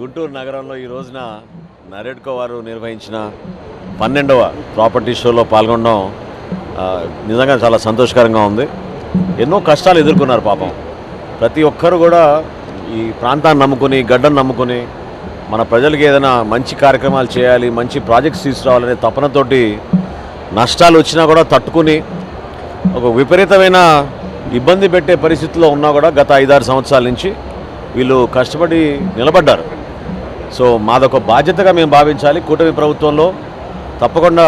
గుంటూరు నగరంలో ఈ రోజున నరేడ్కో వారు నిర్వహించిన 12వ ప్రాపర్టీ షోలో పాల్గొనడం నిజంగా చాలా సంతోషకరంగా ఉంది. ఎన్నో కష్టాలు ఎదుర్కొన్నారు పాపం. ప్రతి ఒక్కరు కూడా ఈ ప్రాంతాన్ని నమ్ముకుని, గడ్డను నమ్ముకుని మన ప్రజలకి ఏదైనా మంచి కార్యక్రమాలు చేయాలి, మంచి ప్రాజెక్ట్స్ తీసుకురావాలనే తపనతోటి నష్టాలు వచ్చినా కూడా తట్టుకుని ఒక విపరీతమైన ఇబ్బంది పెట్టే పరిస్థితిలో ఉన్నా కూడా గత 5-6 సంవత్సరాల నుంచి వీళ్ళు కష్టపడి నిలబడ్డారు. సో మాదొక బాధ్యతగా మేము భావించాలి. కూటమి ప్రభుత్వంలో తప్పకుండా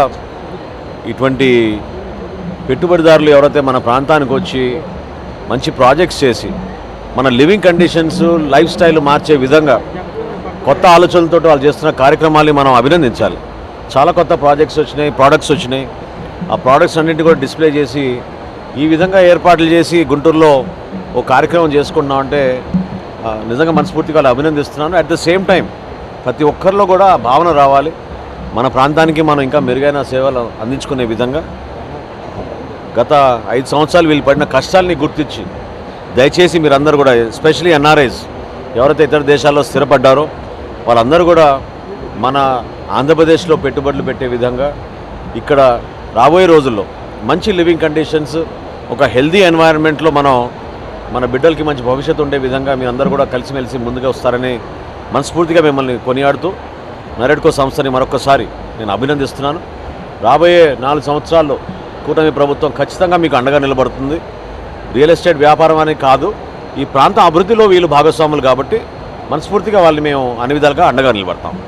ఇటువంటి పెట్టుబడిదారులు ఎవరైతే మన ప్రాంతానికి వచ్చి మంచి ప్రాజెక్ట్స్ చేసి మన లివింగ్ కండిషన్స్, లైఫ్ స్టైల్ మార్చే విధంగా కొత్త ఆలోచనలతో వాళ్ళు చేస్తున్న కార్యక్రమాన్ని మనం అభినందించాలి. చాలా కొత్త ప్రాజెక్ట్స్ వచ్చినాయి, ప్రోడక్ట్స్ వచ్చినాయి. ఆ ప్రోడక్ట్స్ అన్నింటినీ కూడా డిస్ప్లే చేసి ఈ విధంగా ఏర్పాట్లు చేసి గుంటూరులో ఓ కార్యక్రమం చేసుకుంటున్నామంటే నిజంగా మనస్ఫూర్తిగా వాళ్ళు అభినందిస్తున్నాను. అట్ ద సేమ్ టైం ప్రతి ఒక్కరిలో కూడా భావన రావాలి. మన ప్రాంతానికి మనం ఇంకా మెరుగైన సేవలు అందించుకునే విధంగా గత 5 సంవత్సరాలు వీళ్ళు పడిన కష్టాలని గుర్తించి దయచేసి మీరందరూ కూడా, ఎస్పెషలీ ఎన్ఆర్ఐస్ ఎవరైతే ఇతర దేశాల్లో స్థిరపడ్డారో వాళ్ళందరూ కూడా మన ఆంధ్రప్రదేశ్లో పెట్టుబడులు పెట్టే విధంగా ఇక్కడ రాబోయే రోజుల్లో మంచి లివింగ్ కండిషన్స్, ఒక హెల్దీ ఎన్వైరన్మెంట్లో మన బిడ్డలకి మంచి భవిష్యత్తు ఉండే విధంగా మీ అందరూ కూడా కలిసిమెలిసి ముందుగా వస్తారని మనస్ఫూర్తిగా మిమ్మల్ని కొనియాడుతూ నరేడ్కో సంస్థని మరొకసారి నేను అభినందిస్తున్నాను. రాబోయే 4 సంవత్సరాల్లో కూటమి ప్రభుత్వం ఖచ్చితంగా మీకు అండగా నిలబడుతుంది. రియల్ ఎస్టేట్ వ్యాపారం అనేది కాదు, ఈ ప్రాంత అభివృద్ధిలో వీళ్ళు భాగస్వాములు కాబట్టి మనస్ఫూర్తిగా వాళ్ళని మేము అన్ని విధాలుగా అండగా నిలబడతాం.